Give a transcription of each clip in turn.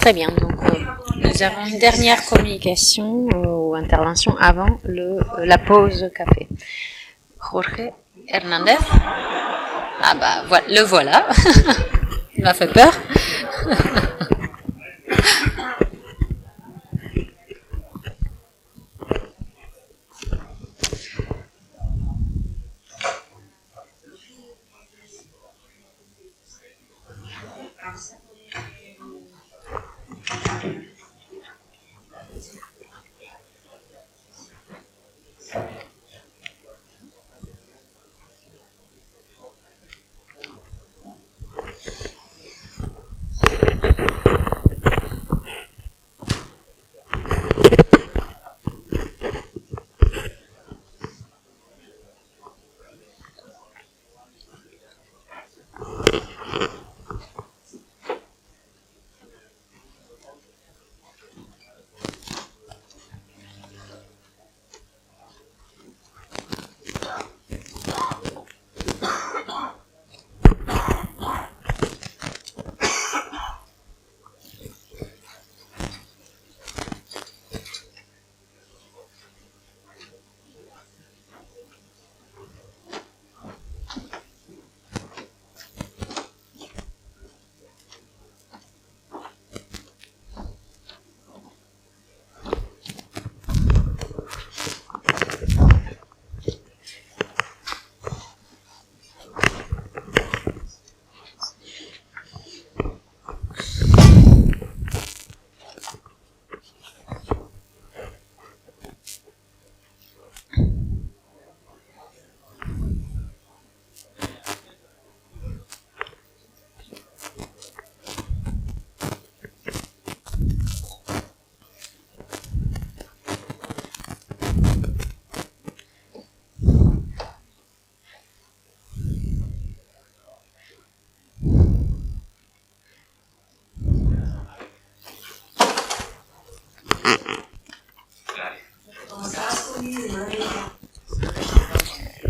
Très bien, donc nous avons une dernière communication ou intervention avant la pause café. Jorge Hernandez. Ah bah voilà, le voilà. Il m'a fait peur.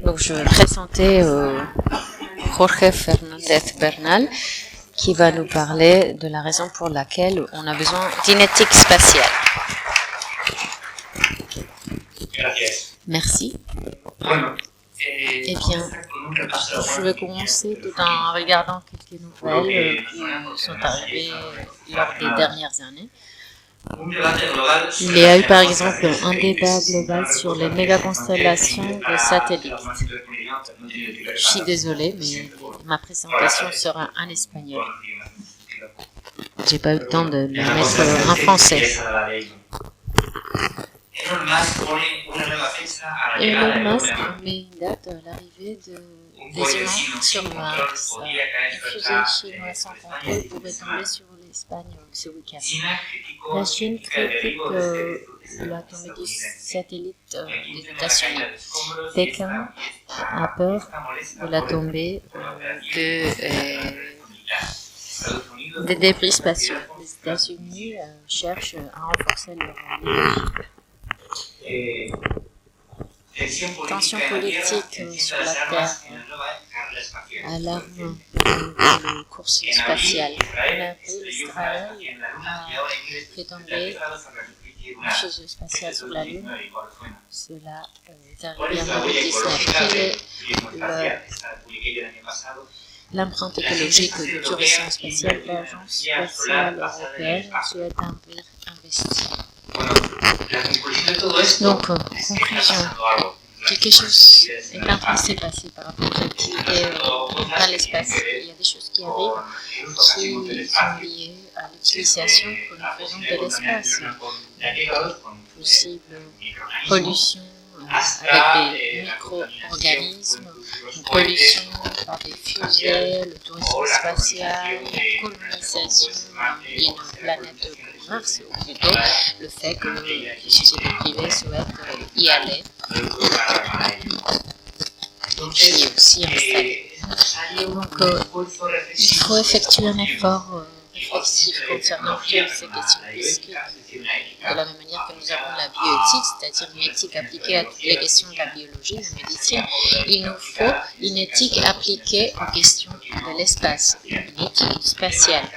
Donc je vais présenter Jorge Fernández Bernal qui va nous parler de la raison pour laquelle on a besoin d'une éthique spatiale. Merci. Eh bien, je vais commencer tout en regardant quelques nouvelles qui sont arrivées lors des dernières années. Il y a eu par exemple un débat global sur les méga-constellations de satellites. Je suis désolée, mais ma présentation sera en espagnol. J'ai pas eu le temps de la mettre en français. Elon Musk met une date à l'arrivée des humains sur Mars. Une fusée chinoise sans contrôle pourrait tomber sur l'Espagne ce week-end. La Chine critique la tombée du satellite des États-Unis. Pékin a peur de la tombée des débris spatiaux. Les États-Unis cherchent à renforcer leur énergie. Tension politique sur la Terre, alarme de course spatiale. En avril, Israël a fait tomber une fusée spatiale sur la Lune. Cela est arrivé en 2019. L'empreinte écologique du tourisme spatial, l'Agence spatiale européenne souhaite investir. Donc, conclusion. Quelque chose est en train de se passer par rapport aux activités dans l'espace. Il y a des choses qui arrivent qui sont liées à l'utilisation que nous faisons de l'espace. Possible pollution avec des micro-organismes, une pollution par des fusées, le tourisme spatial, la colonisation d'une planète comme Mars, ou plutôt le fait que les sociétés privées souhaitent y aller, qui est aussi installé. Donc, il faut effectuer un effort réflexif concernant toutes ces questions, puisque de la même manière que nous avons la bioéthique, c'est-à-dire une éthique appliquée à toutes les questions de la biologie, de la médecine, il nous faut une éthique appliquée aux questions de l'espace, une éthique spatiale.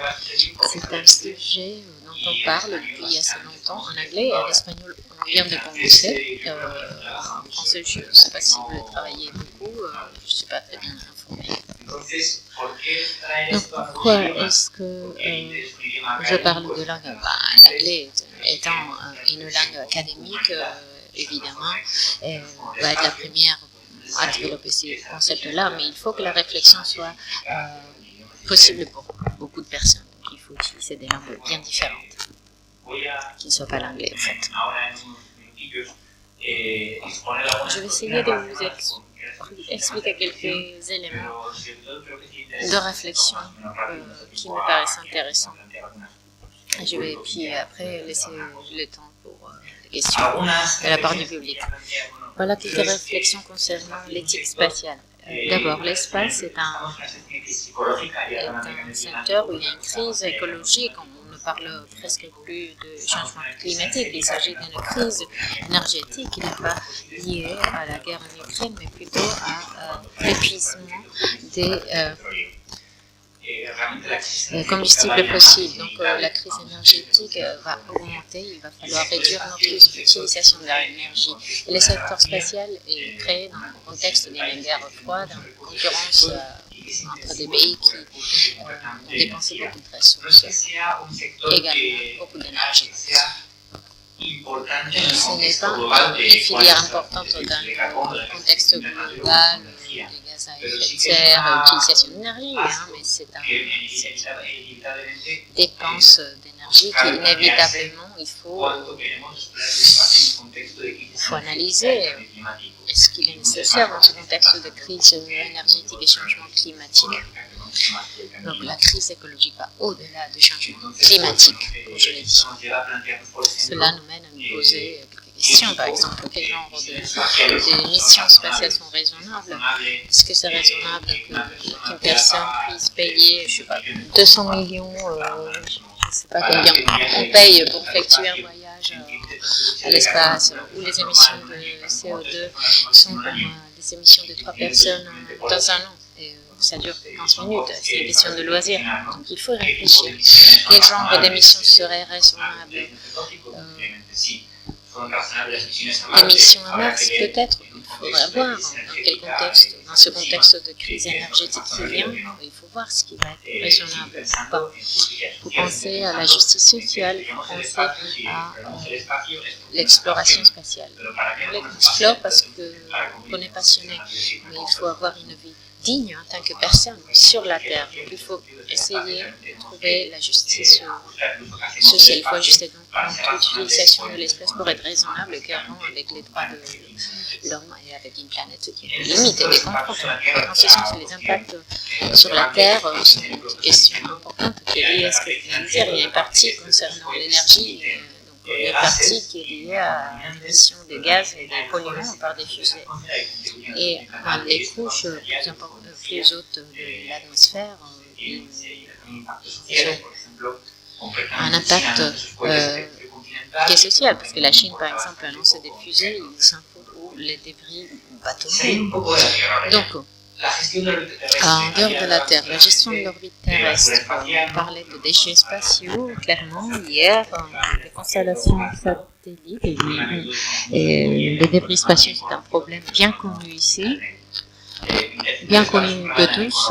C'est un sujet dont on parle depuis assez longtemps en anglais et en espagnol. On vient de commencer. En français, je ne sais pas si vous travaillez beaucoup, je ne suis pas très bien informée. Donc pourquoi est-ce que je parle de langue? L'anglais étant une langue académique, évidemment, va être la première à développer ces concepts-là, mais il faut que la réflexion soit possible pour beaucoup de personnes. Donc il faut utiliser des langues bien différentes, qui ne soient pas l'anglais en fait. Je vais essayer de vous expliquer quelques éléments de réflexion qui me paraissent intéressants. Je vais puis après laisser le temps pour les questions de la part du public. Voilà quelques réflexions concernant l'éthique spatiale. D'abord, l'espace est un secteur où il y a une crise écologique. On ne parle presque plus de changement climatique. Il s'agit d'une crise énergétique qui n'est pas liée à la guerre en Ukraine, mais plutôt à l'épuisement des combustibles fossiles. Donc la crise énergétique va augmenter, il va falloir réduire notre utilisation de l'énergie. Et le secteur spatial est créé dans le contexte d'une guerre froide, en concurrence entre des pays qui ont dépensé beaucoup de ressources, également beaucoup d'énergie. Ce n'est pas une filière importante dans le contexte global des gaz à effet de serre, l'utilisation d'énergie, mais c'est une dépense d'énergie qui inévitablement il faut analyser. Est-ce qu'il est nécessaire dans ce contexte de crise énergétique et changement climatique? Donc la crise écologique va au-delà du changement climatique, comme je l'ai dit. Cela nous mène à nous poser quelques questions. Par exemple, quel genre de missions spatiales sont raisonnables? Est-ce que c'est raisonnable qu'une personne puisse payer, je sais pas, 200 millions, je ne sais pas combien on paye pour effectuer un voyage à l'espace, où les émissions de CO2 sont comme les émissions de 3 personnes dans un an? Ça dure 15 minutes, c'est une question de loisir. Donc il faut réfléchir. Quel genre d'émissions serait raisonnable? Les missions à Mars, peut-être, il faudrait voir dans ce contexte de crise énergétique qui vient, il faut voir ce qui va être raisonnable ou pas. Vous pensez à la justice sociale, vous pensez à l'exploration spatiale. On l'explore parce qu'on est passionné, mais il faut avoir une vie digne en tant que personne sur la Terre. Donc, il faut essayer de trouver la justice sociale. Il faut ajuster donc l'utilisation de l'espace pour être raisonnable et cohérent avec les droits de l'homme et avec une planète qui est limitée des contrôles. En ce sens, les impacts sur la Terre sont une question importante qui est liée à ce que je viens de dire. Il y a une partie concernant l'énergie. Il y a une partie qui est liée à l'émission des gaz et des polluants par des fusées. Et les couches plus hautes de l'atmosphère ont un impact qui est social, parce que la Chine, par exemple, annonce des fusées, ils s'en foutent où les débris vont tomber. Donc, en dehors de la Terre, la gestion de l'orbite terrestre, on parlait de déchets spatiaux, clairement, hier, les constellations satellites, et les débris spatiaux, c'est un problème bien connu ici, bien connu de tous.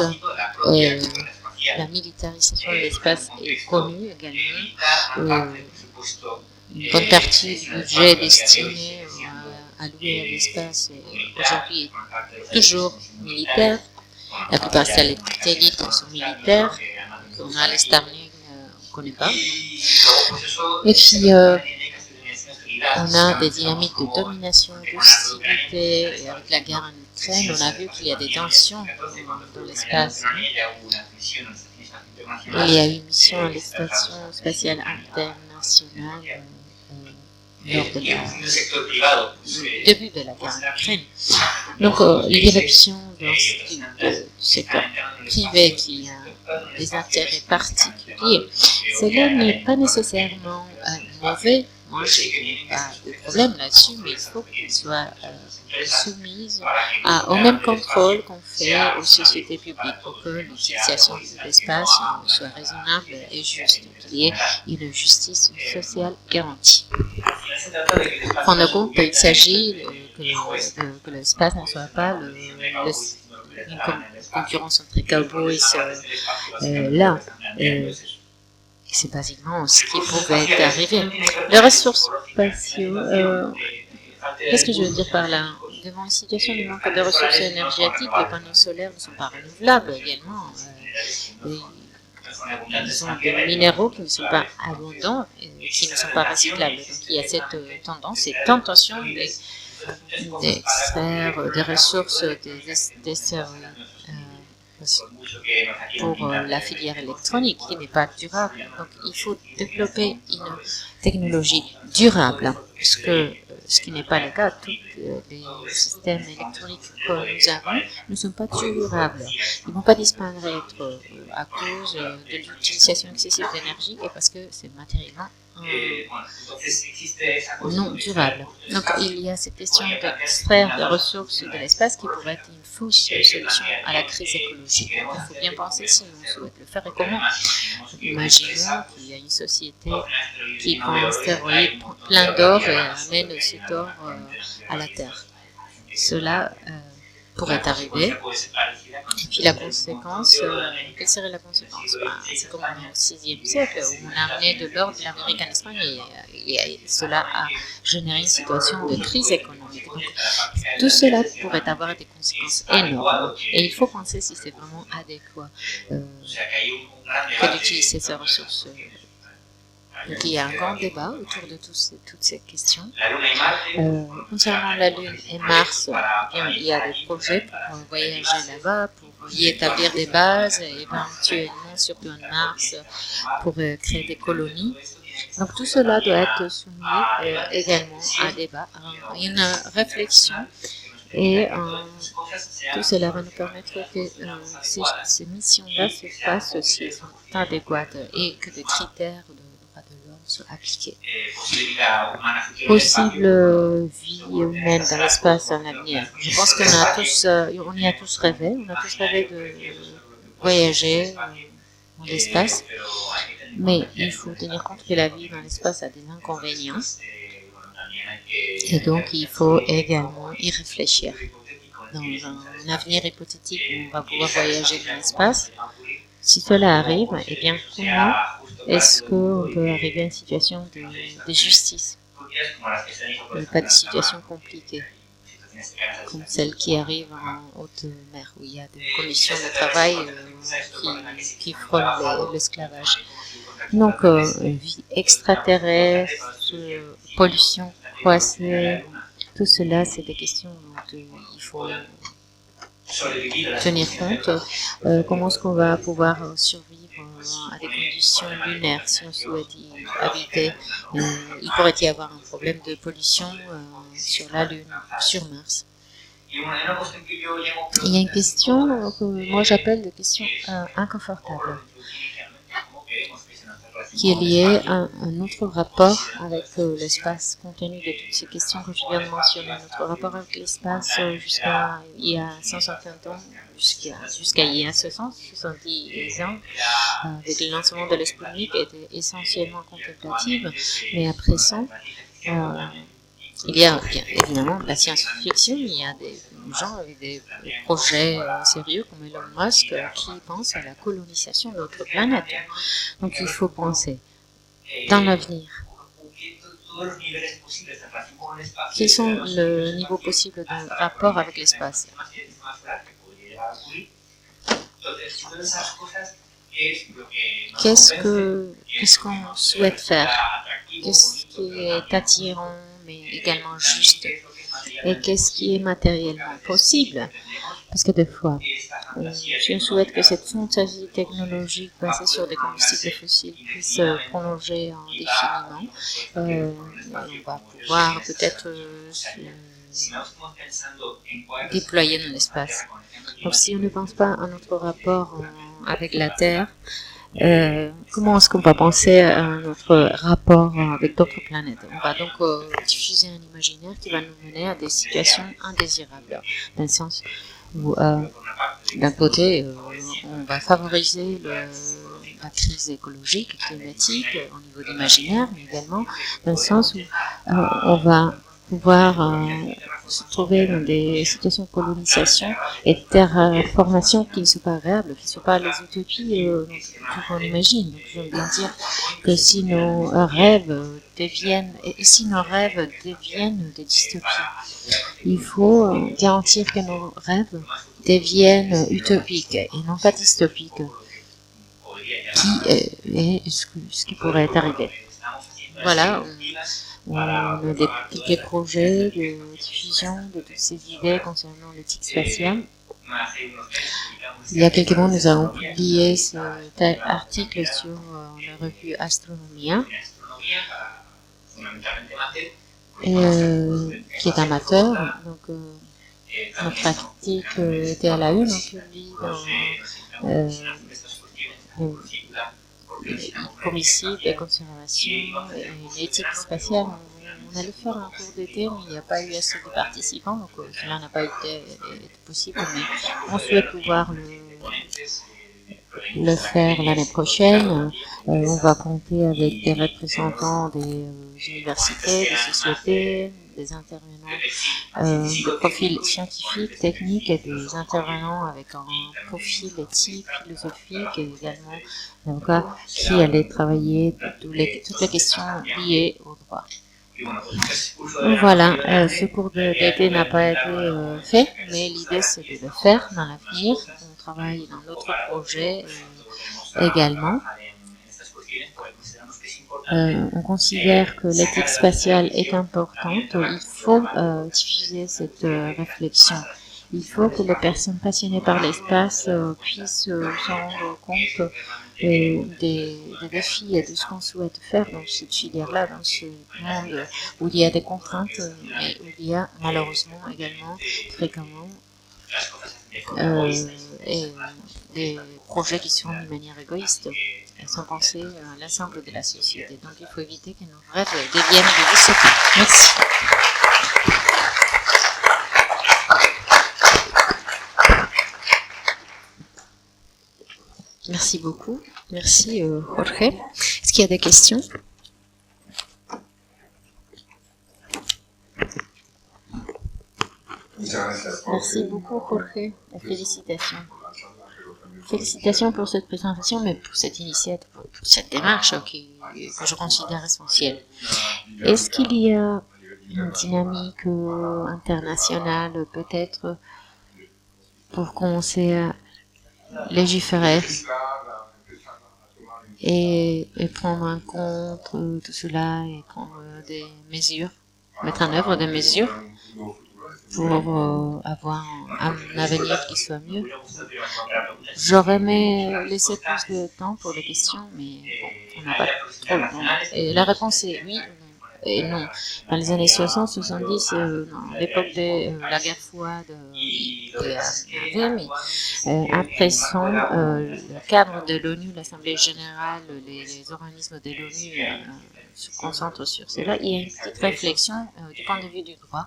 La militarisation de l'espace est connue également. Une bonne partie du budget destiné alloué à l'espace aujourd'hui est toujours militaire. La plupart des satellites sont militaires. On a les Starlink, on ne connaît pas. Et puis, on a des dynamiques de domination, d'hostilité. Et avec la guerre en Ukraine, on a vu qu'il y a des tensions dans l'espace. Il y a eu une mission à la Station spatiale internationale lors du début de la guerre en Ukraine. Donc, l'éruption du secteur privé qui a des intérêts particuliers, cela n'est pas nécessairement mauvais moi, j'ai pas de problème là-dessus, mais il faut qu'elle soit soumise au même contrôle qu'on fait aux sociétés publiques pour que l'utilisation de l'espace soit raisonnable et juste, qu'il y ait une justice sociale garantie. En fin de compte, il s'agit que l'espace ne soit pas une concurrence entre cowboys là. C'est basiquement ce qui pouvait arriver. Les ressources spatiales, qu'est-ce que je veux dire par là? Devant une situation de manque de ressources énergétiques, les panneaux solaires ne sont pas renouvelables également. Ils ont des minéraux qui ne sont pas abondants et qui ne sont pas recyclables. Donc il y a cette tendance, cette tentation d'extraire des ressources pour la filière électronique qui n'est pas durable. Donc il faut développer une technologie durable, ce qui n'est pas le cas. Tous les systèmes électroniques que nous avons ne sont pas durables. Ils ne vont pas disparaître à cause de l'utilisation excessive d'énergie et parce que c'est matériellement non durable. Donc il y a cette question d'extraire des ressources de l'espace qui pourrait être une fausse solution à la crise écologique. Il faut bien penser si on souhaite le faire et comment. Imaginons qu'il y a une société qui prend un astéroïde plein d'or et amène cet or à la Terre. Cela pourrait arriver. Et puis la conséquence, quelle serait la conséquence? C'est comme au VIe siècle où on a amené de l'or de l'Amérique en Espagne et cela a généré une situation de crise économique. Donc, tout cela pourrait avoir des conséquences énormes. Et il faut penser si c'est vraiment adéquat que d'utiliser ces ressources. Donc il y a un grand débat autour de toutes ces questions. Concernant la Lune et Mars, il y a des projets pour voyager là-bas, pour y établir des bases, éventuellement sur Mars, pour créer des colonies. Donc tout cela doit être soumis également à un débat, à une réflexion. Et tout cela va nous permettre que ces missions-là se fassent si elles sont adéquates et que des critères de soit appliquée. Possible vie humaine dans l'espace en avenir. Je pense qu'on y a tous rêvé. On a tous rêvé de voyager dans l'espace. Mais il faut tenir compte que la vie dans l'espace a des inconvénients. Et donc il faut également y réfléchir. Dans un avenir hypothétique où on va pouvoir voyager dans l'espace, si cela arrive, eh bien comment est-ce qu'on peut arriver à une situation de justice? Pas de situation compliquée, comme celle qui arrive en haute mer, où il y a des conditions de travail qui frôlent l'esclavage. Donc, vie extraterrestre, pollution croissée, tout cela, c'est des questions dont il faut tenir compte. Comment est-ce qu'on va pouvoir survivre à des conditions lunaires si on souhaite y habiter? Il pourrait y avoir un problème de pollution sur la Lune, sur Mars. Il y a une question que moi j'appelle la question inconfortable, qui est liée à un autre rapport avec l'espace, compte tenu de toutes ces questions que je viens de mentionner. Notre rapport avec l'espace jusqu'à il y a 150 ans, jusqu'à il y a 70 ans, avec le lancement de l'Sputnik, était essentiellement contemplative, mais après ça, il y a évidemment la science-fiction, il y a des gens avec des projets sérieux comme Elon Musk qui pensent à la colonisation de notre planète. Donc il faut penser dans l'avenir. Quels sont les niveaux possibles de rapport avec l'espace? Qu'est-ce qu'on souhaite faire? Qu'est-ce qui est attirant mais également juste? Et qu'est-ce qui est matériellement possible? Parce que des fois, si on souhaite que cette fantaisie technologique basée sur des combustibles fossiles puisse prolonger indéfiniment, on va pouvoir peut-être déployer dans l'espace. Donc si on ne pense pas à notre rapport avec la Terre, comment est-ce qu'on va penser à notre rapport avec d'autres planètes? On va donc diffuser un imaginaire qui va nous mener à des situations indésirables, dans le sens où, d'un côté, on va favoriser la crise écologique, climatique, au niveau d'imaginaire, mais également dans le sens où on va pouvoir se trouver dans des situations de colonisation et de terraformation qui ne sont pas agréables, qui ne sont pas les utopies qu'on imagine. Donc, je veux bien dire que si nos rêves deviennent, et si nos rêves deviennent des dystopies, il faut garantir que nos rêves deviennent utopiques et non pas dystopiques, qui est ce qui pourrait arriver. Voilà, on a des projets de diffusion de toutes ces idées concernant l'éthique spatiale. Il y a quelques mois, nous avons publié cet article sur la revue Astronomia, qui est amateur. Donc, notre article était à la une, on publie dans homicide et conservation et l'éthique spatiale. On allait faire un cours d'été, mais il n'y a pas eu assez de participants, donc cela n'a pas été possible, mais on souhaite pouvoir le faire l'année prochaine. On va compter avec des représentants des universités, des sociétés, des intervenants de profils scientifiques, techniques et des intervenants avec un profil éthique, philosophique et également d'avocats qui allaient travailler toutes les questions liées au droit. Voilà, ce cours d'été n'a pas été fait, mais l'idée c'est de le faire dans l'avenir. On travaille dans d'autres projets également. On considère que l'éthique spatiale est importante. Il faut diffuser cette réflexion. Il faut que les personnes passionnées par l'espace puissent se rendre compte des défis et de ce qu'on souhaite faire dans cette filière-là, dans ce monde où il y a des contraintes et où il y a malheureusement également fréquemment et des projets qui sont d'une manière égoïste et sans penser à l'ensemble de la société. Donc il faut éviter que nos rêves deviennent des dystopies. Merci. Merci beaucoup. Merci Jorge. Est-ce qu'il y a des questions? Merci beaucoup Jorge et félicitations. Félicitations pour cette présentation, mais pour cette initiative, pour cette démarche que je considère essentielle. Est-ce qu'il y a une dynamique internationale peut-être pour commencer à légiférer et prendre en compte tout cela et prendre des mesures, mettre en œuvre des mesures pour avoir un avenir qui soit mieux? J'aurais aimé laisser plus de temps pour les questions, mais bon, on n'a pas trop le temps. Et la réponse est oui et non. Dans les années 60-70, à l'époque de la guerre froide, mais après le cadre de l'ONU, l'Assemblée générale, les organismes de l'ONU se concentrent sur cela. Il y a une petite réflexion du point de vue du droit,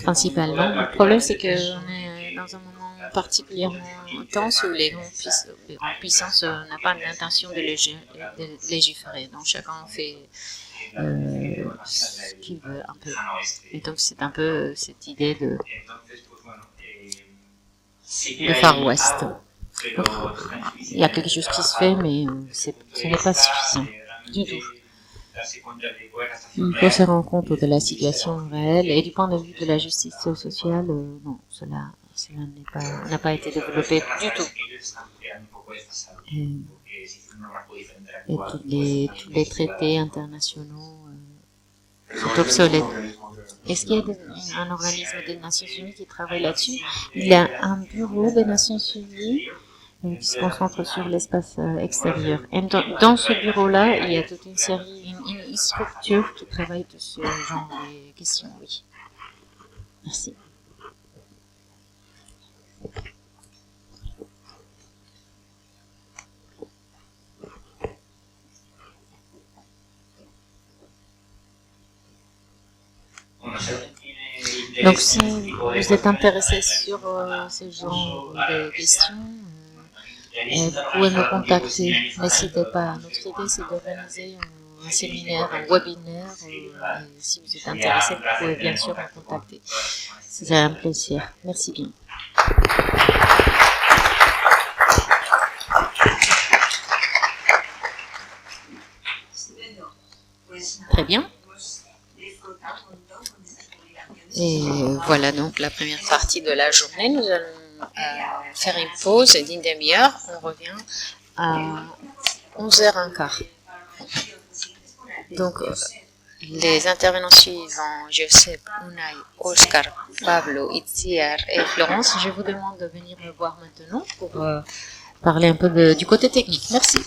principalement. Le problème, c'est qu'on est dans un moment particulièrement intense où les grandes puissances n'ont pas l'intention de légiférer. Donc chacun fait ce qu'il veut un peu. Et donc c'est un peu cette idée de Far West. Donc, il y a quelque chose qui se fait, mais ce n'est pas suffisant du tout. Il faut se rendre compte de la situation réelle et du point de vue de la justice sociale, non, cela n'a pas été développé du tout. Et tous les traités internationaux sont obsolètes. Est-ce qu'il y a un organisme des Nations Unies qui travaille là-dessus? Il y a un bureau des Nations Unies qui se concentre sur l'espace extérieur. Et dans ce bureau-là, il y a toute une série, une structure qui travaille de ce genre de questions, oui. Merci. Donc, si vous êtes intéressé sur ce genre de questions, vous pouvez me contacter. N'hésitez pas. Notre idée, c'est d'organiser un séminaire, un webinaire. Et si vous êtes intéressé, vous pouvez bien sûr me contacter. C'est un plaisir. Merci bien. Très bien. Et voilà donc la première partie de la journée. Nous allons faire une pause d'une demi-heure. On revient à 11h15. Donc, les intervenants suivants, Joseph, Unai, Oscar, Pablo, Itziar et Florence, je vous demande de venir me voir maintenant pour parler un peu du côté technique. Merci.